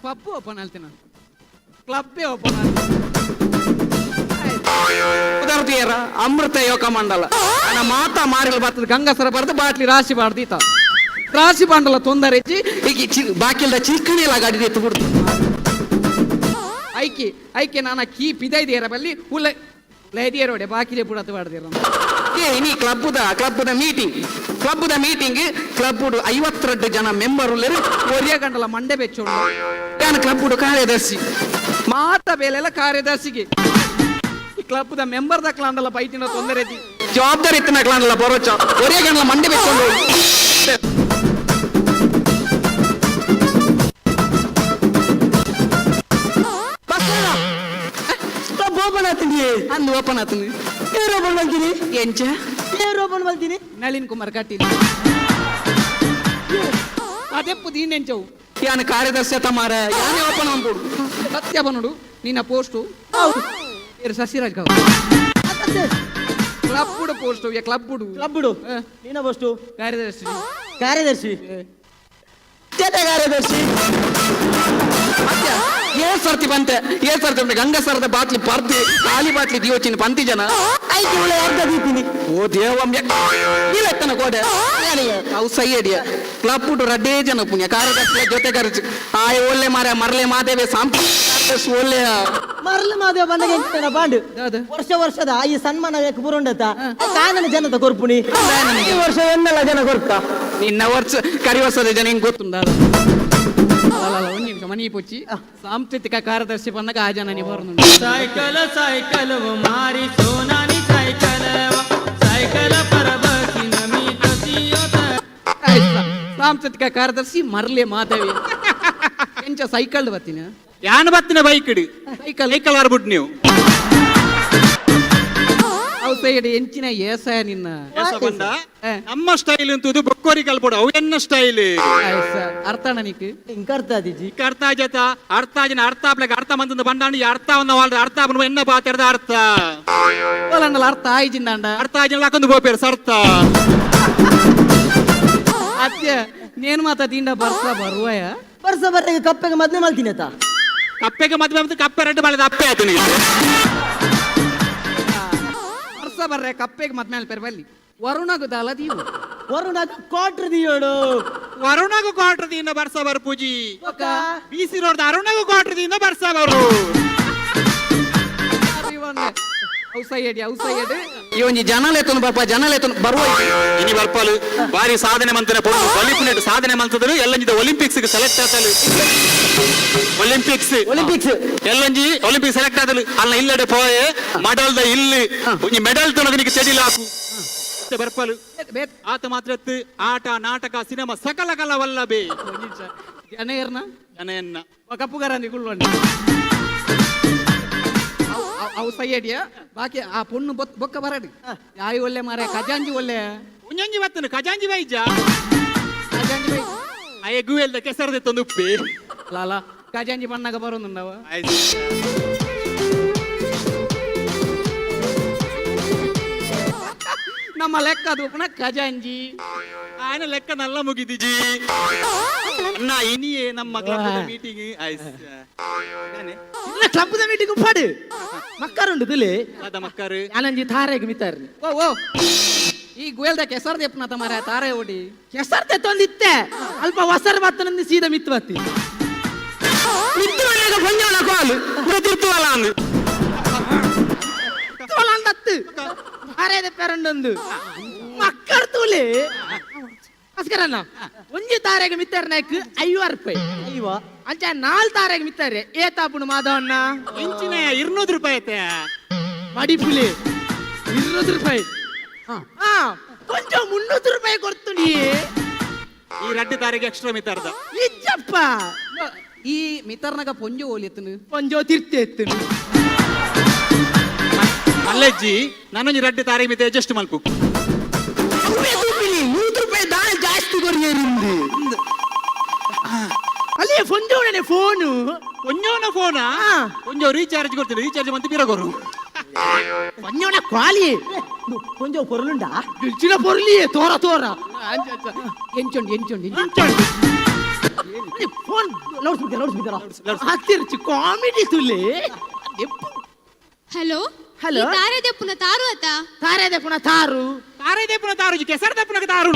Pappu open ಆಲ್ತೀನಿ ಕ್ಲಬ್ಬೇ open ಉದಾರ್ತಿಯರ ಅಮೃತ ಯೋಗ ಮಂಡಲ ನನ್ನ ಮಾತಾ ಮಾರಿಲ ಬರ್ತದೆ ಗಂಗಸರ ಬರ್ದು ಬಾಟ್ಲಿ ರಾಶಿ ಬಾಡ್ದೀತ ರಾಶಿ ಬಾಂಡಲ ತೊಂದರೆ ಈಗ ಬಾಕಿಲ್ದ ಚಿಕ್ಕಣಿಲ್ಲ ಗಾಡಿ ಎತ್ತು ಬಿಡ್ತು ಐಕೆ ನಾನು ಕೀ ಪಿದೈದಿಯರ ಬಲ್ಲಿ ಉಲ್ಲ ಲೇದಿಯರೋಡೆ ಬಾಕಿಲೆ ಬಿಡತ್ತು ಬಾಡ್ದಿರ ಇನಿ ಕ್ಲಬ್ದ ಮೀಟಿಂಗ್ ಕ್ಲಬ್ 52 ಜನ ಮೆಂಬರ್ ಉಳ್ಳರು ಒರಿಯ ಗಂಟಲ ಮಂಡೆ ಬೆಚ್ಚೋಡು ನಾನು ಕ್ಲಬ್ ಕಾರ್ಯದರ್ಶಿ ಮಾತ ಬೇಲೆಲ್ಲ ಕಾರ್ಯದರ್ಶಿಗೆ ಈ ಕ್ಲಬ್ದ ಮೆಂಬರ್ ದಕ್ಲಾಂಡಲ ಬೈಟಿನ ತೊಂದರೆ ಜವಾಬ್ದಾರಿ ಇತ್ತು ನಕ್ಲಾಂಡಲ ಬರೋಚ ಒರಿಯ ಗಂಟಲ ಮಂಡೆ ಬೆಚ್ಚೋಡು ಅಂದು ಓಪನ್ ಆತೀನಿ ಏರ್ ಓಪನ್ ಮಾಡ್ತೀನಿ ಎಂಚ ಏರ್ ಓಪನ್ ಮಾಡ್ತೀನಿ ನಳಿನ್ ಕುಮಾರ್ ಕಟೀಲ್ ಅದೇ ಪುದೀನ್ ಎಂಚವು ಯಾನ ಕಾರ್ಯದರ್ಶಿ ಅತ ಮಾರ ಯಾನೇ ಓಪನ್ ಮಾಡ್ಕೊಡು ಸತ್ಯ ಬನ್ನೋಡು ನಿನ್ನ ಪೋಸ್ಟು ಹೌದು ಏರ್ ಸಸಿರಾಜ್ ಕಾವ್ ಕ್ಲಬ್ ಪೋಸ್ಟ್ ಕ್ಲಬ್ ನಿನ್ನ ಪೋಸ್ಟು ಕಾರ್ಯದರ್ಶಿ ಏನ್ ಸರ್ತಿ ಬಂತೆ ಗಂಗಸರದ ಬಾಟ್ಲಿ ಪರ್ದಿ ಖಾಲಿ ಬಾಟ್ಲಿ ದಿಯೋಚಿನ ಪಂತಿ ಜನ ಓ ದೇವಂ ಇಲ್ಲತ್ತನ ಕೋಡೆ ಅವು ಸೈಯಡಿಯ ಕ್ಲಬ್ ರಡ್ಡೇ ಜನ ಪುಣ್ಯ ಕಾರ್ಯದರ್ಶಿ ಜೊತೆ ಖರ್ಚು ಆಯ ಒಳ್ಳೆ ಮಾರ ಮರಳೆ ಮಾದೇವೆ ಸಾಂಪ್ರ ಒಳ್ಳೆ ಮರಳೆ ಮಾದೇವ ಬಂದಾಗ ಬಾಂಡು ವರ್ಷದ ಈ ಸನ್ಮಾನ ಬುರುಂಡತ ಕಾನನ ಜನತ ಕೊರ್ಪುಣಿ ಈ ವರ್ಷ ಎನ್ನೆಲ್ಲ ಜನ ಕೊರ್ಕ ನಿನ್ನ ವರ್ಷ ಕರಿವರ್ಷದ ಜನ ಹಿಂಗ್ ಗೊತ್ತುಂಡ ಒಂದು ನಿಮಿಷ ಮನಿ ಪೊಚ್ಚಿ ಸಾಂಸ್ಕೃತಿಕ ಕಾರ್ಯದರ್ಶಿ ಬಂದಾಗ ಆ ಜನ ನೀವು ಬರೋದು ಸೈಕಲ್ ಮಾರಿ ಸೋನಾನಿ ಸೈಕಲ್ ಪರಬಸಿ ನಮಿತ ಸಾಂಸ್ಕೃತಿಕ ಕಾರ್ಯದರ್ಶಿ ಮರ್ಲೆ ಮಾಧವಿ ಎಂಚ ಸೈಕಲ್ ಬರ್ತೀನಿ ಯಾನ್ ಬತ್ತಿನ ಬೈಕ್ ಸೈಕಲ್ ಆರ್ಬಿಟ್ಟು ನೀವು ಸೈಡ್ ಎಂಚಿನ ಏಸಾಯ ನಿನ್ನ ನಮ್ಮ ಸ್ಟೈಲ್ ಅಂತೂ ಬೊಕ್ಕೋರಿ ಕಲ್ಪಡು ಅವು ಎನ್ನ ಸ್ಟೈಲ್ ಅರ್ಥ ನನಗೆ ಅರ್ಥ ಜತ ಅರ್ಥ ಜನ ಅರ್ಥ ಆಪ್ಲಕ್ಕೆ ಅರ್ಥ ಮಂದ ಬಂದಾಂಡ ಅರ್ಥವನ್ನ வாழ்ற ಅರ್ಥ ಆಪನು ಎನ್ನ ಪಾತಿರದ ಅರ್ಥ ಓಲಂಡಲ ಅರ್ಥ ಆಯ್ಜಿಂದಾಂಡ ಅರ್ಥ ಆಯ್ಜಿನ ಹಾಕೊಂಡು ಬೋಪೇರು ಸರ್ತ ಅತ್ಯ ನೇನು ಮಾತಾ ದಿಂಡ ಬರ್ಸ ಬರುವಯ ಬರ್ಸ ಬರ್ರಿಗೆ ಕಪ್ಪೆಗೆ ಮದ್ವೆ ಮಾಡ್ತೀನಿ ಆತ ಕಪ್ಪೆಗೆ ಮದ್ವೆ ಅಂತ ಕಪ್ಪೆ ರೆಡ್ ಮಾಡಿದ ಅಪ್ಪೆ ಆಯ್ತು ನೀನು ಬರ್ರೆ ಕಪ್ಪೆಗೆ ಮತ್ ಮೇಲೆ ಪೆರ್ಬಲ್ಲಿ ವರುಣಗುದಲ ದೀವು ವರುಣಗ ಕ್ವಾರ್ಟರ್ ದಿಯೋಡು ವರುಣಗ ಕ್ವಾರ್ಟರ್ ದಿಂದ ಬರ್ಸ ಬರ್ ಪೂಜಿ ಬಿಸಿ ರೋಡ್ ಅರುಣಗ ಕ್ವಾರ್ಟರ್ ದಿಂದ ಬರ್ಸ ಬರು ಔಸೈಡ್ ಇವೊಂಜಿ ಜನಲೆತ್ತನು ಬರುವ ಇನಿ ಬರ್ಪಲು ಬಾರಿ ಸಾಧನೆ ಮಂತನ ಪೊಣ್ಣು ಒಲಿಂಪಿಕ್ ಸಾಧನೆ ಮಂತದರು ಎಲ್ಲಂಜಿದ ಒಲಿಂಪಿಕ್ಸ್ ಸೆಲೆಕ್ಟ್ ಆತಲು ಒಲಿಂಪಿಕ್ಸ್ ಎಲ್ಲಂಜಿ ಒಲಿಂಪಿಕ್ ಸೆಲೆಕ್ಟ್ ಆತಲು ಅಲ್ಲ ಇಲ್ಲಡೆ ಪೋಯೆ ಮಡಲ್ದ ಇಲ್ಲಿ ಒಂಜಿ ಮೆಡಲ್ ತೊನಗನಿಗೆ ತೆಡಿಲಾಕು ಬರ್ಪಲು ಆತ ಮಾತ್ರ ಆಟ ನಾಟಕ ಸಿನಿಮಾ ಸಕಲ ಕಲವಲ್ಲಬೇ ಜನಯನ್ನ ಕಪ್ಪುಗಾರ ಗುಳ್ಳಿ ಅವು ಸೈಯಡಿಯ ಬಾಕಿ ಆ ಪೊಣ್ಣು ಬೊಕ್ಕ ಬರಡಿ ಯಾಯಿ ಒಳ್ಳೆ ಮಾರ ಖಜಾಂಜಿ ಒಳ್ಳೆ ಉಂಜಂಜಿ ಬತ್ತನು ಖಜಾಂಜಿ ಬೈಜ ಖಜಾಂಜಿ ಬೈ ಆ ಎಗುವೆಲ್ದ ಕೆಸರದೆ ತಂದುಪ್ಪಿ ಲಾಲ ಖಜಾಂಜಿ ಬಣ್ಣಗ ಬರೋನುಂಡವ ನಮ್ಮ ಲೆಕ್ಕ ಅದು ಪುನಃ ಖಜಾಂಜಿ ಆಯ್ನ ಲೆಕ್ಕ ನಲ್ಲ ಮುಗಿದಿಜಿ ಅಣ್ಣ ಇನಿಯೇ ನಮ್ಮ ಕ್ಲಬ್ ಮೀಟಿಂಗ್ ಕ್ಲಬ್ದ ಮೀಟಿಂಗ್ ಪಾಡು ಮಕ್ಕರುಂಡು ತುಲೆ ಅದ ಮಕ್ಕರು ಯಾನಂಜಿ ತಾರೆಗೆ ಮಿತ್ತಾರ್ರಿ ಓ ಈ ಗುಯಲ್ದ ಕೆಸರ್ ದೆಪ್ಪನತ ಮಾರ ತಾರೆ ಓಡಿ ಕೆಸರ್ ತೆತ್ತೊಂದಿತ್ತೆ ಅಲ್ಪ ಹೊಸರ್ ಬತ್ತನಂದು ಸೀದಾ ಮಿತ್ತು ಬತ್ತಿ ಮಿತ್ತುವರೆಗ ಪಂಜಾನ ಕಾಲು ತಿರ್ತುವಲ್ಲ ಅಂದು ತೋಲಂದತ್ತು ತಾರೆದ ಪೆರಂಡೊಂದು ಮಕ್ಕಳು ತೂಲೆ ಅಸ್ಕರನ್ನ ಒಂಜಿ ತಾರೆಗೆ ಮಿತ್ತರ್ನಾಕ್ 50 ರೂಪಾಯಿ ಅಯ್ಯೋ ಅಂಚ 4 ತಾರೆಗೆ ಮಿತ್ತಾರೆ ಏತಾಪುಣ ಮಾಧವಣ್ಣ ಇಂಚಿನ 200 ರೂಪಾಯಿ ಐತೆ ಮಡಿಪುಲಿ 200 ರೂಪಾಯಿ ಕೊಂಚ 300 ರೂಪಾಯಿ ಕೊಡ್ತೀನಿ ಈ ರಡ್ಡು ತಾರೆಗೆ ಎಕ್ಸ್ಟ್ರಾ ಮಿತ್ತಾರ್ದ ಇಜ್ಜಪ್ಪ ಈ ಮಿತರ್ನಗ ಪೊಂಜು ಓಲಿಯತ್ತನು ಪೊಂಜೋ ತಿರ್ತಿ ಎತ್ತನು ಅಲ್ಲಜ್ಜಿ ನಾನೊಂಜಿ ರಡ್ಡು ತಾರೆಗೆ ಮಿತ್ತ ಅಡ್ಜಸ್ಟ್ ಮಲ್ಪು 100 ರೂಪಾಯಿ ದಾಳಿ ಜಾಸ್ತಿ ಕೊರಿಯರಿಂದ ಅಲ್ಲಿ ಫೊಂಜೋಣನೆ ಫೋನು ಒಂಜೋನ ಫೋನಾ ಒಂಜೋ ರೀಚಾರ್ಜ್ ಕೊಡ್ತೀನಿ ರೀಚಾರ್ಜ್ ಮಂತ್ ಬಿರಗೋರು ಒಂಜೋಣ ಕ್ವಾಲಿ ಒಂಜೋ ಪೊರ್ಲುಂಡ ಗಿಲ್ಚಿನ ಪೊರ್ಲಿ ತೋರ ಎಂಚೊಂಡಿ ಫೋನ್ ಲೌಡ್ ಸ್ಪೀಕರ್ ಹತ್ತಿರ್ಚು ಕಾಮಿಡಿ ತುಲೆ ಹಲೋ ಹಲೋ. ತಾರೆ ದೆಪ್ಪುನ ತಾರು ಅತ್ತ ತಾರೇದೆ ಪುನಃ ತಾರು ತಾರೇ ದೇಪುನ ತಾರು ಕೆಸರ ದೇಪುನ ತಾರು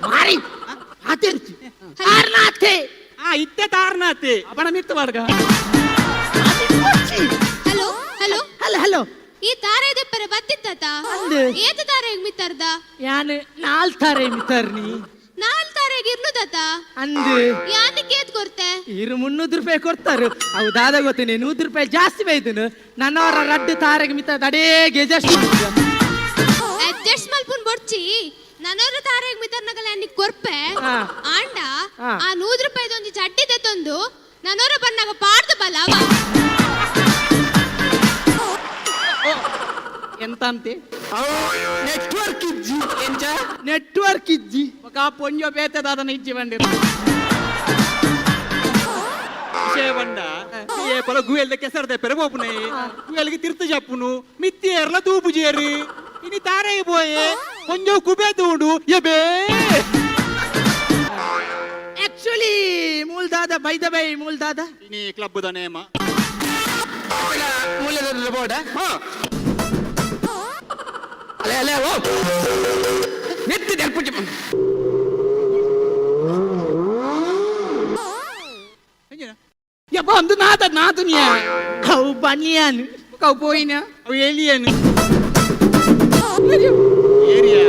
ಮಾರಿ ಹತ್ತಿರ್ಚು ತಾರ್ನಾಥೆ ಇತ್ತೆ ತಾರ್ನಾತೆ ಅಪಣ ಮಿತ್ತು ಮಾಡ್ಗ ಹಲೋ ಹಲೋ ಹಲೋ ಈ ತಾರೆ ದೆಪ್ಪರೆ ಬತ್ತಿತ್ತ ಅಂದೆ. ಏತ ತಾರೆ ಮಿತ್ತರ್ದ ಯಾನ್ ನಾಲ್ ತಾರೆ ಮಿತ್ತರ್ನಿ ನಾಲ್ ತಾರೆಗೆ ಇರ್ಲುದತ್ತ ಅಂದು ಯಾನಿಗೆ ಏತ್ ಕೊರ್ತೆ ಇರು 300 ರೂಪಾಯಿ ಕೊಡ್ತಾರು ಅವು ದಾದ ಗೊತ್ತೇನೆ 100 ರೂಪಾಯಿ ಜಾಸ್ತಿ ಬೈತನು ನನ್ನವರ ರಡ್ಡು ತಾರೆಗೆ ಮಿತ್ತ ಅಡೇಗೆ ಜಸ್ಟ್ ಅಡ್ಜಸ್ಟ್ ಮಲ್ಪುನ್ ಬೊಡ್ಚಿ ನನೋರ ತಾರೆಗೆ ಮಿತ್ತರ್ನಗಲ ನಿಕ್ ಕೊರ್ಪೆ ಹಾ. ಆಂಡ ಹಾ. ಆ 100 ರೂಪಾಯಿದೊಂದು ಚಡ್ಡಿ ತೆತ್ತೊಂದು ನನೋರ ಬನ್ನಾಗ ಪಾಡ್ದು ಬಲವ ಎಂತ ಅಂತೆ ನೆಟ್ವರ್ಕ್ ಇಜ್ಜಿ ಎಂಚ ನೆಟ್ವರ್ಕ್ ಇಜ್ಜಿ ఒక పొంజో పేతదాదన ఇచ్చి వండి ವಿಷಯ ಬಂಡ ಏ ಪಲ ಗುಯಲ್ದ ಕೆಸರ ದೇಪರೆ ಬೋಪುನೆ ಗುಯಲ್ಗೆ ತಿರ್ತು ಜಪ್ಪುನು ಮಿತ್ತಿ ಏರ್ಲ ತೂಪು ಜೇರಿ ಇನಿ ತಾರೆ ಬೋಯೆ ಕೊಂಜೋ ಕುಬೆ ತೂಡು ಎಬೇ ಆಕ್ಚುಲಿ ಮೂಲ್ ದಾದ ಬೈದ ಬೈ ಮೂಲ್ ದಾದ ಇನಿ ಕ್ಲಬ್ ದ ನೇಮ ಮೂಲದ ಬೋಡ ಅಲೆ ಅಲೆ ಓ ನೆತ್ತಿ ನೆಲ್ಪುಚ್ಚಿ ಯಪ್ಪ ಒಂದು ನಾತು ನೀ ಅವು ಬನಿಯಾನ್ ಕೌ పోయినా ಅವು ಏಲಿಯನ್ ಏರಿಯಾ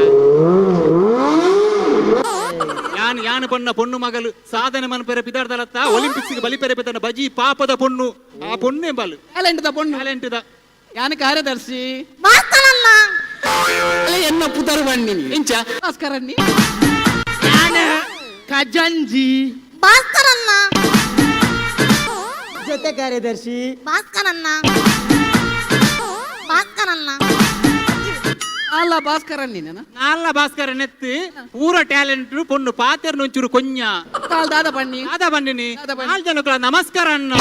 ಯಾನ್ ಪೊನ್ನ ಪೊಣ್ಣು ಮಗಲು ಸಾಧನೆ ಮನ್ಪೆರೆ ಪಿದಾಡ್ದಲತ್ತ ಒಲಿಂಪಿಕ್ಸ್ ಗೆ ಬಲಿಪೆರೆ ಪಿತನ ಬಜಿ ಪಾಪದ ಪೊಣ್ಣು ಆ ಪೊಣ್ಣೆ ಬಲು ಟ್ಯಾಲೆಂಟ್ ದ ಪೊಣ್ಣು ಟ್ಯಾಲೆಂಟ್ ದ ಯಾನ ಕಾರ್ಯದರ್ಶಿ ಮಾಸ್ತನಲ್ಲ ಅಲೆ ಎನ್ನ ಪುತರು ಬಣ್ಣಿ ಎಂಚ ಭಾಸ್ಕರಣ್ಣಿ ಯಾನ ಖಜಂಜಿ ಭಾಸ್ಕರನ್ನ ಜೊತೆ ಕಾರ್ಯದರ್ಶಿ ಭಾಸ್ಕರನ್ನ ಭಾಸ್ಕರನ್ನ ಅಲ್ಲ ಭಾಸ್ಕರಣ್ಣಿ ನಾನು ನಾಲ್ಲ ಭಾಸ್ಕರ ನೆತ್ತಿ ಪೂರ ಟ್ಯಾಲೆಂಟ್ ಪೊಣ್ಣು ಪಾತೆರ್ ನೊಂಚೂರು ಕೊഞ്ഞ ಕಾಲ್ ದಾದ ಬಣ್ಣಿ ಅದ ಬನ್ನಿನಿ ಅದ ಬನ್ನಿ. 4 ಜನಕ್ಕಳ ನಮಸ್ಕಾರ ಅಣ್ಣ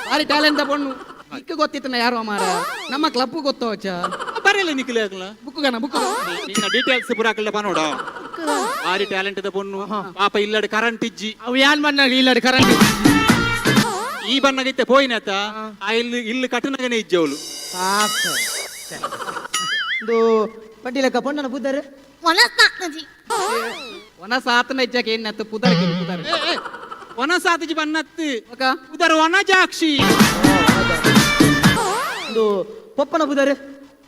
ಭಾರಿ ಟ್ಯಾಲೆಂಟ್ ದ ಪೊಣ್ಣು ಇಕ್ಕ ಗೊತ್ತಿತ್ತನ ಯಾರು ಮಾರ ನಮ್ಮ ಕ್ಲಬ್ ಗೊತ್ತೋಚ ಬರಲ್ಲ ನಿಖಿಲ ಬುಕ್ಕುಗನ ಬುಕ್ ನಿನ್ನ ಡೀಟೇಲ್ಸ್ ಪೂರ ಹಾಕಲ್ಲ ಪನೋಡ ಭಾರಿ ಟ್ಯಾಲೆಂಟ್ ದ ಪೊಣ್ಣು ಪಾಪ ಇಲ್ಲಡೆ ಕರೆಂಟ್ ಇಜ್ಜಿ ಅವು ಯಾನ್ ಬನ್ನಾಗ ಇಲ್ಲಡಿ ಕರೆಂಟ್ ಈ ಬಣ್ಣಗೈತೆ ಪೋಯಿನತ ಆ ಇಲ್ಲಿ ಕಟನಗನೆ ಇಜ್ಜವಳು ಇದು ಪಟ್ಟಿ ಲೆಕ್ಕ ಪೊಣ್ಣನ ಬುದ್ಧರು ಒನಸ್ನಾಕ್ನಜಿ ಒನ ಸಾತನ ಇಜ್ಜಕ್ಕೆ ಏನ್ನತ್ತು ಪುದರ್ಗೆ ಪುದರ್ ಒನ ಸಾತಜಿ ಬನ್ನತ್ತು ಒಕ ಉದರ ಒನ ಜಾಕ್ಷಿ ಇದು ಪಪ್ಪನ ಬುದ್ಧರು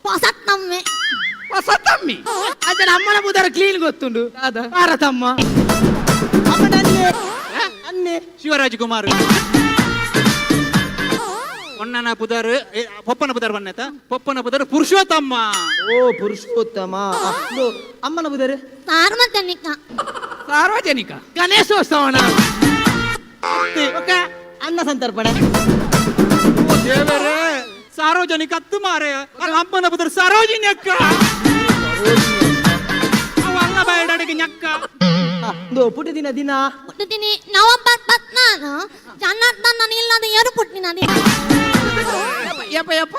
ಪೊಸತ್ನಮ್ಮೆ ಹೊಸ ತಮ್ಮಿ ಅದರ ಅಮ್ಮನ ಬುದ್ಧರ ಕ್ಲೀನ್ ಗೊತ್ತುಂಡು ಅದ ಭಾರತಮ್ಮ ಅಮ್ಮನ ಅನ್ನೆ ಶಿವರಾಜ್ ಕುಮಾರ್ ಒಣ್ಣನ ಪುದರ್ ಪಪ್ಪನ ಪುದರ್ ಬನ್ನತ ಪಪ್ಪನ ಪುದರ್ ಪುರುಷೋತ್ತಮ್ಮ ಓ ಪುರುಷೋತ್ತಮ ಇದು ಅಮ್ಮನ ಬುದ್ಧರು ಸಾರ್ವಜನಿಕ ಸಾರ್ವಜನಿಕ ಗಣೇಶೋತ್ಸವನ ಅನ್ನ ಸಂತರ್ಪಣೆ ಓ ದೇವರೇ ಸಾರ್ವಜನಿಕ ಹತ್ತು ಮಾರೆ ಅಮ್ಮನ ಪುದರ್ ಸರೋಜಿನಿ ಅಕ್ಕ ಅವ ಅಲ್ಲ ಬಯಡಡಿಗೆ ñಕ್ಕ ಇದು ಪುಟ್ಟ ದಿನ ಹುಟ್ಟುತ್ತೀನಿ ನವಂಬರ್ 14 ಜನಾರ್ದನ್ ಇಲ್ಲದ ಯಾರು ಪುಟ್ಟಿನ ದಿನ ಯಪ್ಪ ಯಪ್ಪ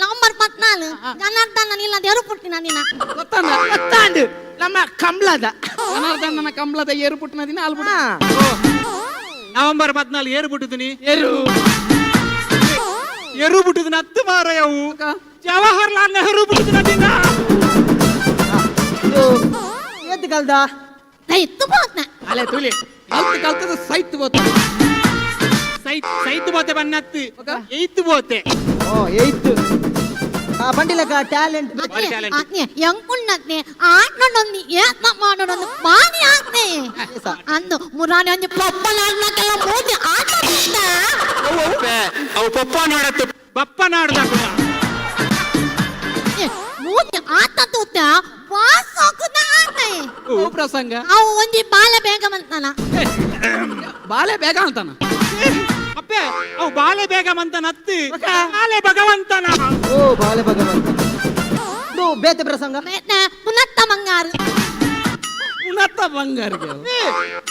ನವಂಬರ್ 14 ಜನಾರ್ದನ್ ಇಲ್ಲದ ಯಾರು ಪುಟ್ಟಿನ ದಿನ ಗೊತ್ತಂದ ಗೊತ್ತಾಂಡು ನಮ್ಮ ಕಂಬ್ಳದ ಜನಾರ್ದನನ ಕಂಬಳದ ಏರು ಪುಟ್ಟಿನ ದಿನ ಅಲ್ಬಿಡ ನವೆಂಬರ್ 14 ಏರು ಬಿಟ್ಟಿದ್ದೀನಿ ಎರು ಎರು ಬಿಟ್ಟಿದ್ದೀನಿ ಹತ್ತು ಮಾರ ಅವು ಜವಾಹರ್ಲಾಲ್ ನೆಹರು ಬಿಟ್ಟಿದ್ದೀನಿ ದಿನ ಇದು ಏತ್ ಕಲ್ದ ಎತ್ತು ಹೋಗ್ನ ಅಲೆ ತುಲಿ ಕಲ್ತದ ಸೈತ್ ಗೊತ್ತ ಸೈತ್ ಬೋತೆ ಬನ್ನತ್ತು ಏಯ್ತು ಬೋತೆ ಓ ಏಯ್ತು ಆ ಬಂಡಿಲಕ ಟ್ಯಾಲೆಂಟ್ ಭಾರಿ talent. ಎಂಕುಣ್ಣತ್ನೆ ಆಟನೊಂದು ಏತ್ನ ಮಾಡೋದೊಂದು ಬಾರಿ ಆಗ್ನೆ ಅಂದು ಮುರಾನಿ ಒಂಜಿ ಪೊಪ್ಪಲಾಡ್ನಕ್ಕೆಲ್ಲ ಮೂತಿ ಆಟ ಅವು ಪಪ್ಪ ನೋಡತ್ತು ಬಪ್ಪ ನಾಡ್ದ ಮೂತಿ ಆಟ ತೂತ ವಾಸ್ ಹೋಗುದ ಆಟೆ ಪ್ರಸಂಗ ಅವು ಒಂಜಿ ಬಾಲ ಬೇಗ ಬಂತನ ಬಾಲೆ ಬೇಗ ಅಂತಾನ ಅಪ್ಪೆ ಅವು ಬಾಲೆ ಬೇಗ ಮಂತ ನತ್ತು ಬಾಲೆ ಭಗವಂತನ ಓ ಬಾಲೆ ಭಗವಂತ ಇದು ಬೇತೆ ಪ್ರಸಂಗ ಪುನತ್ತ ಮಂಗಾರು ಉನ್ನತ ಬಂಗಾರಿಗೆ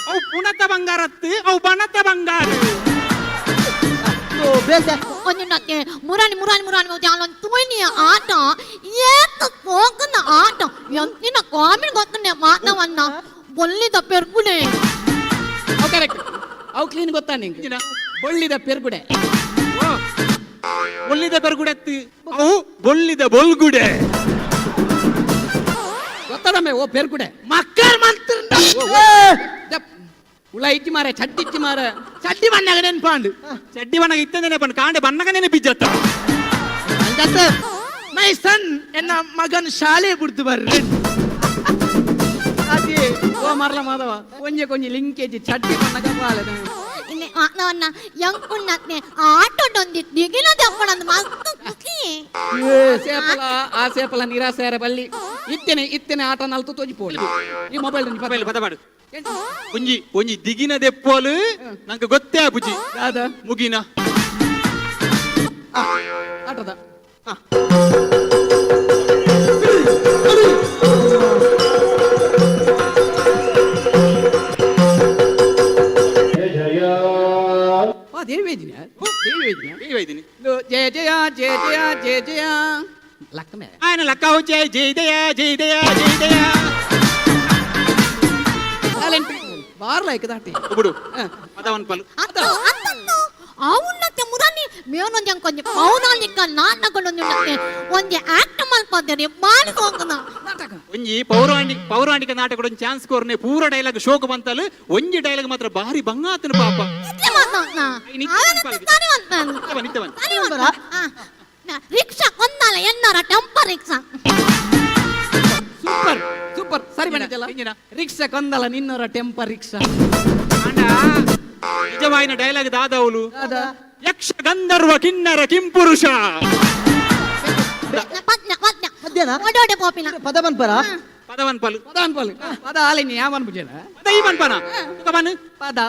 ಅವು ಪುಣತ ಬಂಗಾರತ್ತು ಅವು ಬಣತ ಬಂಗಾರ ಇದು ಬೇತೆ ಒಂದಕ್ಕೆ ಮುರಾನಿ ಮೂತಿ ಅಲ್ಲೊಂದು ತುಣಿಯ ಆಟ ಏತ ಹೋಗುന്ന ಆಟ ಎಂತಿನ ಕಾಮಿಡಿ ಗೊತ್ತನೆ ಮಾತವನ್ನ ಬೊಲ್ಲಿದ ಪೆರ್ಗುಡೆ ಅವು ಕರೆಕ್ಟ್ ಅವು ಕ್ಲೀನ್ ಗೊತ್ತಾ ನಿಂಗೆ ಬೊಳ್ಳಿದ ಪೆರ್ಗುಡೆ ಬೊಳ್ಳಿದ ಬೆರ್ಗುಡೆತ್ತಿ ಅವು ಬೊಳ್ಳಿದ ಬೊಲ್ಗುಡೆ ಗೊತ್ತಡಮ್ಮೆ ಓ ಪೆರ್ಗುಡೆ ಮಕ್ಕರ್ ಮಂತ್ರ ಉಳ ಇಚ್ಚಿ ಮಾರ ಚಡ್ಡಿ ಇಚ್ಚಿ ಮಾರ ಚಡ್ಡಿ ಮಣ್ಣಾಗ ನೆನ್ಪಾಂಡು ಚಡ್ಡಿ ಬಣ್ಣಗ ಇತ್ತಂದೇನೆ ಪಂಡ್ ಕಾಂಡೆ ಬಣ್ಣಗ ನೆನಪಿಜ್ಜತ್ತ ಮೈ ಸನ್ ಎನ್ನ ಮಗನ್ ಶಾಲೆ ಬಿಡ್ತು ಬರ್ರಿ ಅದೇ ಓ ಮರ್ಲ ಮಾದವ ಕೊಂಜಿ ಲಿಂಕೇಜಿ ಚಡ್ಡಿ ಬಣ್ಣಗ ಬಾಲದ ಇಲ್ಲಿ ಮಾತವನ್ನ ಯಂಕುಣ್ಣತ್ನೆ ಆಟೋಡೊಂದಿ ದಿಗಿನ ದಪ್ಪಣಂದ ಮಸ್ತ್ ಖುಷಿ ಸೇಪಲ ಆ ಸೇಪಲ ನಿರಾಸೆರ ಬಲ್ಲಿ ಇತ್ತನೆ ಆಟ ನಲ್ತು ತೋಜಿಪೋಳಿ ಈ ಮೊಬೈಲ್ ಮೊಬೈಲ್ ಪದಮಾಡು ಒಂಜಿ ದಿಗಿನ ದೆಪ್ಪೋಲು ನಂಗೆ ಗೊತ್ತೇ ಬುಜಿ ಅದ ಮುಗಿನ ಆಟದ ದೇವಿವೇದಿನ ದೇವಿವೇದಿನಿ ಜಯ ಜಯ ಜಯ ಜಯ ಜಯ ಜಯ ಲಕ್ಕ ಮೇ ఆయన లక్క వచ్చే జయదయా జయదయా జయదయా టాలెంట్ బార్లా ఎక్కదాటి ఇప్పుడు పదవన్ పలు ಅತ್ತನ್ನು ಅವನ್ನತ್ತೆ ಮುರಾನಿ ಮೇವನೊಂದು ಕೊಂಚ ಪೌರಾಣಿಕ ನಾಟಕಗಳೊಂದು ಒಂದೇ ಆಕ್ಟ್ ಮಲ್ಪದ್ದರೆ ಬಾಳಿ ಹೋಗದ ನಾಟಕ ಒಂಜಿ ಪೌರಾಣಿಕ ನಾಟಕ ಚಾನ್ಸ್ ಕೋರ್ನೆ ಪೂರ ಡೈಲಾಗ್ ಶೋಕ ಬಂತಲು ಒಂಜಿ ಡೈಲಾಗ್ ಮಾತ್ರ ಭಾರಿ ಬಂಗಾತನ ಪಾಪ ಇತ್ತೆ ಮಾತಾಡ್ನ ಸರಿ ಅಂತ ನಿತ್ತವನ್ ರಿಕ್ಷಾ ಕೊಂದಲ್ಲ ಎನ್ನರ ಟೆಂಪರ್ ರಿಕ್ಷಾ ಸೂಪರ್ ಸೂಪರ್ ಸರಿ ಬಣ್ಣಜಲ ರಿಕ್ಷಾ ಕೊಂದಲ ನಿನ್ನರ ಟೆಂಪರ್ ರಿಕ್ಷಾ ಅಂಡ ನಿಜವಾಯಿನ ಡೈಲಾಗ್ ದಾದವಲು ಅದ ಯಕ್ಷ ಗಂಧರ್ವ ಕಿನ್ನರ ಕಿಂಪುರುಷ ಓಡೋಡೆ ಪೋಪಿನ ಪದವನ್ ಪರ ಪದವನ್ ಪಲು ಪದ ಅನ್ಪಲ್ ಪದ ಆಲಿನಿ ಯಾವನ್ ಬುಜನ ಪದ ಈ ಮನ್ಪನ ತುಕಮನ್ ಪದ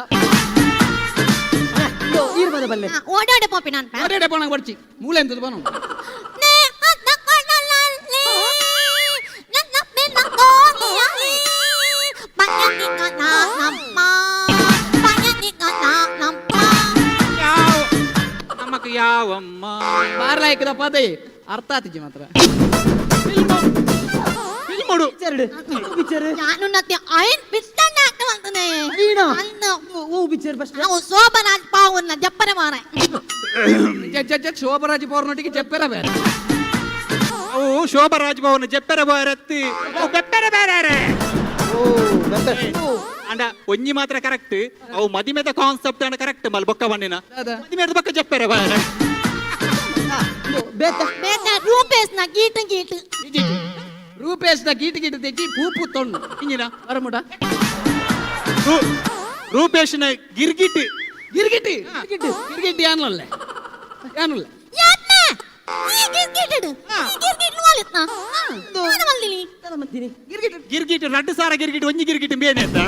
ಈರ್ ಪದ ಬಲ್ಲೆ ಓಡೋಡೆ ಪೋಪಿನ ಅಂತ ಒಡೆಡೆ ಪಣ ಬರ್ಚಿ ಮೂಲೆ ಎಂತದು ಬನು ನಮಕ್ ಯಾವಮ್ಮ ಬಾರ್ಲಾ ಎಕ್ಕದ ಪದ ಅರ್ಥ ಆತಿಜಿ ಮಾತ್ರ ಫಿಲ್ಮೋಡು ಪಿಕ್ಚರ್ ನಾನು ನತ್ತೆ ಐನ್ ಪಿಸ್ತಣ್ಣ ಆಗ್ತವಂತನೆ ಐನ? ಅನ್ನ ಓ ಪಿಕ್ಚರ್ ಫಸ್ಟ್ ನಾವು ಶೋಭರಾಜ್ ಪಾವನ್ನ ಜಪ್ಪರೆ ಮಾರೆ ಶೋಭರಾಜ್ ಪೌರ್ನೊಟ್ಟಿಗೆ చెప్పాರ ಬೇರೆ ಅವು ಶೋಭಾ ರಾಜ್ಭವನ್ ಜೆಪ್ಪೆರ ಬಾರತ್ತಿ ಅವು ಬೆಪ್ಪೆರ ಬೇರೆ ಓ ಅಂಡ ಒಂಜಿ ಮಾತ್ರ ಕರೆಕ್ಟ್ ಅವು ಮದಿಮೆದ ಕಾನ್ಸೆಪ್ಟ್ ಅಂಡ ಕರೆಕ್ಟ್ ಮಲ್ ಬೊಕ್ಕ ಬಣ್ಣಿನ ಅದ ಮದಿಮೆದ ಬೊಕ್ಕ ಜೆಪ್ಪೆರ ಬಾರೆ ಬೇತ ಬೇಟ ರೂಪೇಸ್ನ ಗೀಟ ಗೀಟ ರೂಪೇಶ್ನ ಗೀಟ್ ತೆಗಿ ಪೂಪು ತೊಣ್ಣು ಇಂಜಿನ ಬರಮುಡ ರೂಪೇಶನ ಗಿರ್ಗಿಟ್ ಗಿರ್ಗಿಟಿ ಗಿರ್ಗಿಟಿ ಯಾನಲ್ಲೇ ಯಾನಲ್ಲ ಯಾತ್ನೆ ಈ ಗೀಟ ಗೀಟ ವಾಲಿತ್ನ ನಾನು ಮಲ್ದಿನಿ ಮತ್ತೀನಿ ಗಿರ್ಗಿಟ್ ರಡ್ಡು ಸಾರ ಗಿರ್ಗಿಟ್ ಒಂಜಿ ಗಿರ್ಗಿಟ್ ಬೇನೆ ಅಂತ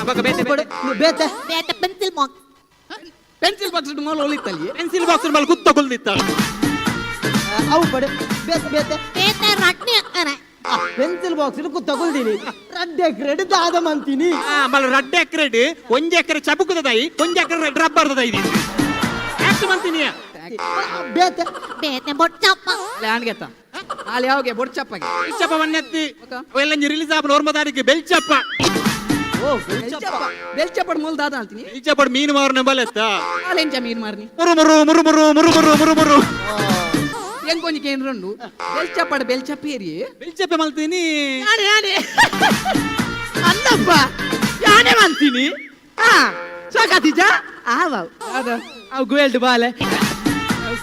ಅವಾಗ ಬೇತೆ ಬೇತ ಬೇಟ ಪೆನ್ಸಿಲ್ ಬಾಕ್ಸ್ ಪೆನ್ಸಿಲ್ ಬಾಕ್ಸ್ ಮೂಲ ಒಳಿತಲ್ಲಿ ಪೆನ್ಸಿಲ್ ಬಾಕ್ಸ್ ಮೇಲೆ ಕುತ್ತ ಗುಲ್ದಿತ್ತ ಅವು ಪಡೆ ಬೇತ ಬೇತ ಬೇಟ ರಟ್ನಿ ಅಕ್ಕರೆ ಪೆನ್ಸಿಲ್ ಬಾಕ್ಸ್ ತಗೊಳ್ತೀನಿ ರಡ್ಡೆ ಕ್ರೆಡ್ ದಾದ ಮಂತೀನಿ ಮಲ್ಲ ರಡ್ಡೆ ಎಕರೆಡ್ ಒಂಜಿ ಎಕರೆ ಚಬುಕದೈ ಒಂಜಿ ಎಕರೆ ರಬ್ಬರ್ದೈ ಎಷ್ಟು ಮಂತೀನಿ ಬೇತ ಬೇಟ ಬೊಟ್ಟಪ್ಪ ಅಲ್ಲೇ ಆಣ್ಗೆತ್ತ ನಾಳೆ ಯಾವಾಗ ಬೊಡ್ಚಪ್ಪಗೆ ಬೆಲ್ಚಪ್ಪ ಬನ್ನೆತ್ತಿ ಅವೆಲ್ಲ ರಿಲೀಸ್ ಆಪನ ಓರ್ಮ ತಾರೀಕು ಬೆಲ್ಚಪ್ಪ ಓ ಬೆಲ್ಚಪ್ಪಡ್ ಮೂಲ ದಾದ ಅಂತೀನಿ ಬೆಲ್ಚಪ್ಪ ಮೀನು ಮಾರನೆ ಬಲೆತ್ತ ನಾಳೆಂಚ ಮೀನ್ ಮಾರ್ನಿ ಮುರು ಮುರು ಮುರು ಮುರು ಮುರು ಮುರು ಮುರು ಮುರು ಎಂಕೊಂಜಿಗೆ ಏನ್ ರಂಡು ಬೆಲ್ಚಪ್ಪಡ್ ಬೆಲ್ಚಪ್ಪೇರಿ ಬೆಲ್ಚಪ್ಪೆ ಮಲ್ತೀನಿ ಯಾನೆ ಅನ್ನಪ್ಪ ಯಾನೆ ಮಂತೀನಿ ಸಾಕಾತಿಜ ಆವ ಅದ ಅವು ಗೋಲ್ಡ್ ಬಾಲೆ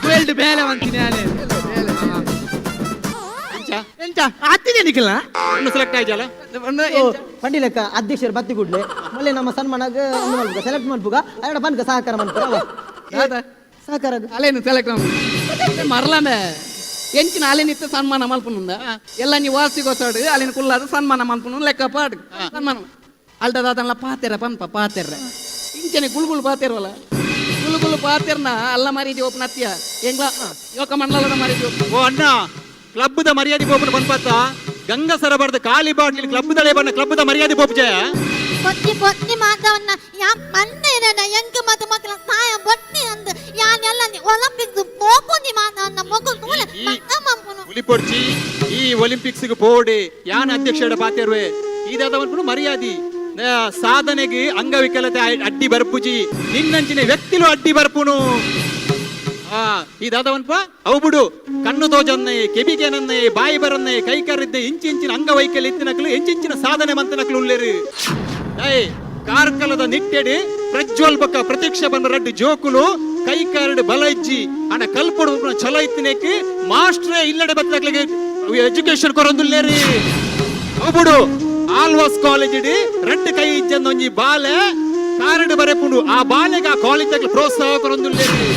ಗೋಲ್ಡ್ ಬೇಲೆ ಮಂತೀನಿ ಯಾನೆ ಎಂತ ಹತ್ತಿದೆ ನಿಖಿಲ ಸೆಲೆಕ್ಟ್ ಆಯ್ತಲ್ಲ ಪಂಡಿಲಕ್ಕ ಅಧ್ಯಕ್ಷರು ಬತ್ತಿ ಕೂಡ್ಲೆ ಮళ్ళీ ನಮ್ಮ ಸನ್ಮಾನಾಗ ಸೆಲೆಕ್ಟ್ ಮಾಡ್ಬುಗ ಅರಡ ಬನ್ಕ ಸಹಕಾರ ಮಾಡ್ತಾರ ಸಹಕಾರ ಅಲ್ಲೇನು ಸೆಲೆಕ್ಟ್ ಮರಲಾಂಬೆ ಎಂಚಿನ ಅಲ್ಲಿನಿತ್ತು ಸನ್ಮಾನ ಮಲ್ಪನುಂದ ಎಲ್ಲ ನೀವು ವಾಸಿಗೋಸಾಡು ಅಲ್ಲಿನ ಕುಲ್ಲಾದ ಸನ್ಮಾನ ಮಲ್ಪನು ಲೆಕ್ಕ ಪಾಡು ಸನ್ಮಾನ ಅಲ್ದದಾದಲ್ಲ ಪಾತೆರ ಪನ್ಪ ಪಾತೆರ್ರೆ ಇಂಚನೆ ಗುಳುಗುಳು ಪಾತೆರ್ವಲ್ಲ ಗುಳುಗುಳು ಪಾತೆರ್ನ ಅಲ್ಲ ಮರೀದಿ ಒಪ್ಪನ ಹತ್ತಿಯ ಎಂಗ್ಲ ಯೋಕ ಮಂಡಲದ ಮರೀದಿ ಓ ಅಣ್ಣ ಕ್ಲಬ್ ದ ಮರ್ಯಾದೆ ಬೋಪನ ಬಂದ್ಪತ್ತ ಗಂಗಸರ ಬರ್ದ ಖಾಲಿ ಬಾಟ್ಲಿ ಕ್ಲಬ್ ದಳೆ ಬಣ್ಣ ಕ್ಲಬ್ ದ ಮರ್ಯಾದೆ ಬೋಪ್ ಜಯ ಬೊಟ್ಟಿ ಬೊಟ್ಟಿ ಮಾತವನ್ನ ಯಾ ಮಂಡೆ ಇರನ ಎಂಕ ಮತ ಮಕ್ಕಳ ಸಾಯ ಬೊಟ್ಟಿ ಅಂದ ಯಾನೆಲ್ಲ ಒಲಿಂಪಿಕ್ಸ್ ಪೋಪುನಿ ಮಾತವನ್ನ ಮಗು ತೂಲೆ ಮಕ್ಕ ಮಂಪುನು ಹುಲಿ ಪೊಡ್ಚಿ ಈ ಈ ಒಲಿಂಪಿಕ್ಸ್ ಪೋಡೆ ಯಾನ ಅಧ್ಯಕ್ಷರ ಪಾತಿರುವೆ ಇದಾದವನು ಮರ್ಯಾದಿ ಸಾಧನೆಗೆ ಅಂಗವಿಕಲತೆ ಅಡ್ಡಿ ಬರ್ಪುಜಿ ನಿನ್ನಂಚಿನ ವ್ಯಕ್ತಿಲು ಅಡ್ಡಿ ಬರ್ಪುನು ಇದಾದವನ್ಪ ಅವು ಬಿಡು ಕಣ್ಣು ತೋಜನ್ನೇ ಕೆಬಿಗೆನನ್ನೇ ಬಾಯಿ ಬರನ್ನೇ ಕೈ ಕರಿದ್ದೆ ಇಂಚಿನ ಅಂಗವೈಕಲ್ಯ ಎತ್ತಿನಕ್ಲು ಎಂಚಿನ ಸಾಧನೆ ಮಂತನಕ್ಲು ಉಳ್ಳೇರು ಕಾರ್ಕಲದ ನಿಟ್ಟೆಡು ಪ್ರಜ್ವಲ್ಬಕ ಪ್ರತೀಕ್ಷೆ ಬಂದ ರಡ್ಡು ಜೋಕುಲು ಕೈ ಕರಡು ಬಲ ಇಜ್ಜಿ ಅಣ್ಣ ಕಲ್ಪಡು ಚಲೋ ಇತ್ತಿನಕ್ಕೆ ಮಾಸ್ಟ್ರೇ ಇಲ್ಲಡೆ ಬತ್ತಕ್ಲಿಗೆ ಎಜುಕೇಶನ್ ಕೊರೊಂದುಲ್ಲೇರಿ ಅವುಡು ಆಲ್ವಾಸ್ ಕಾಲೇಜ್ ಇಡಿ ರೆಡ್ ಕೈ ಇಜ್ಜಂದ ಒಂಜಿ ಬಾಲೆ ಕಾರಡು ಬರೆಪುಂಡು ಆ ಬಾಲೆಗೆ ಆ ಕಾಲೇಜ್ ಪ್ರೋತ್ಸಾಹ ಕೊರೊಂದುಲ್ಲೇರಿ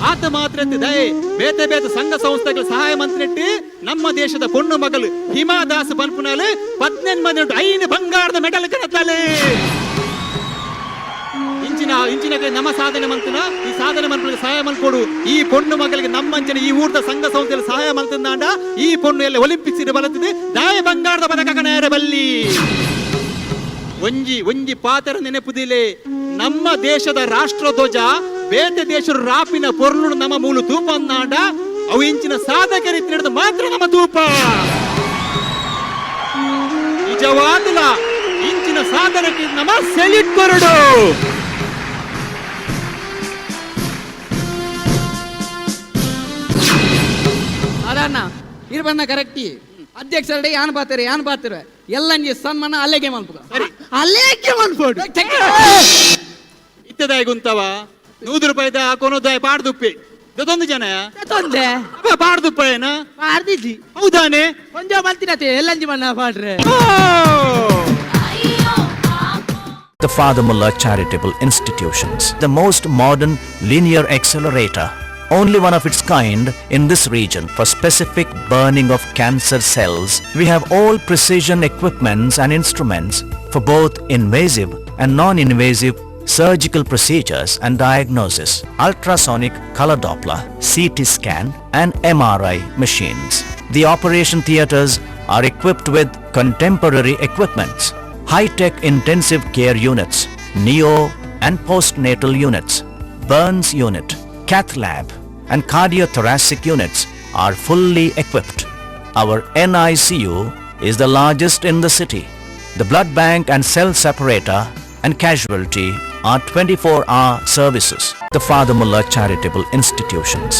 ಆತ ಮಾತ್ರ ದಯೆ ಬೇತೆ ಬೇತೆ ಸಂಘ ಸಂಸ್ಥೆಗಳ ಸಹಾಯ ಮಂತ್ರಿಟ್ಟು ನಮ್ಮ ದೇಶದ ಪೊಣ್ಣು ಮಗಳು ಹಿಮಾದಾಸ್ ಬನ್ಪುನಾಲು 18 ಮಂದಿ ಉಂಟು 5 ಬಂಗಾರದ ಮೆಡಲ್ ಕರತ್ತಾಲೆ ಇಂಚಿನ ನಮ್ಮ ಸಾಧನೆ ಮಂತನ ಈ ಸಾಧನೆ ಮಂತ್ರಿಗೆ ಸಹಾಯ ಮಲ್ಕೊಡು ಈ ಪೊಣ್ಣು ಮಗಳಿಗೆ ನಮ್ಮಂಚಿನ ಈ ಊರ್ದ ಸಂಘ ಸಂಸ್ಥೆಯಲ್ಲಿ ಸಹಾಯ ಮಲ್ತಂದಾಂಡ ಈ ಪೊಣ್ಣು ಎಲ್ಲ ಒಲಿಂಪಿಕ್ಸ್ ಇಡ ಬಲತ್ತಿದೆ ದಾಯ ಬಂಗಾರದ ಪದಕ ಕಣೇರ ಬಲ್ಲಿ ಒಂಜಿ ಪಾತ್ರ ನೆನಪುದಿಲೆ ನಮ್ಮ ದೇಶದ ರಾಷ್ಟ್ರಧ್ವಜ ಬೇತೆ ದೇಶದ ರಾಪಿನ ಪೊರ್ಲು ನಮ್ಮ ಮೂಲು ತೂಪ ಅಂದಾಂಡ ಅವು ಇಂಚಿನ ಸಾಧಕರಿತ್ತು ಹಿಡಿದು ಮಾತ್ರ ನಮ್ಮ ತೂಪ ನಿಜವಾದಿಲ್ಲ ಇಂಚಿನ ಸಾಧನಕ್ಕೆ ನಮ್ಮ ಸೆಲ್ಯೂಟ್ ಕೊರಡು ಅದನ್ನ ಇರ್ಬನ್ನ ಕರೆಕ್ಟಿ ಅಧ್ಯಕ್ಷರಡೆ ಯಾನ್ ಬಾತಿರುವೆ ಎಲ್ಲಂಜಿ ಸನ್ಮಾನ ಅಲ್ಲೆಗೆ ಮಲ್ಪುಗ ಅಲ್ಲೇಕೆ ಮನ್ಪೋಡು ಇತ್ತದಾಯ ಗುಂತವ 100 ರೂಪಾಯಿದ ಕೊನೋದಾಯ ಪಾಡ್ದುಪ್ಪಿ ಇದೊಂದು ಜನ ತೊಂದೆ ಪಾಡ್ದುಪ್ಪ ಏನ ಪಾಡ್ದಿಜ್ಜಿ ಹೌದಾನೆ ಕೊಂಚ ಮಲ್ತಿನತೆ ಎಲ್ಲಂಜಿ ಮನ್ನ ಪಾಡ್ರೆ The Father Mullah Charitable Institutions, the most modern linear accelerator, only one of its kind in this region for specific burning of cancer cells. We have all precision equipments and instruments for both invasive and non-invasive surgical procedures and diagnosis, ultrasonic color Doppler, CT scan and MRI machines. The operation theaters are equipped with contemporary equipments, high-tech intensive care units, neo and postnatal units, burns unit, cath lab and cardiothoracic units are fully equipped. Our NICU is the largest in the city. The blood bank and cell separator and casualty are 24-hour services. The Father Mullah Charitable Institutions.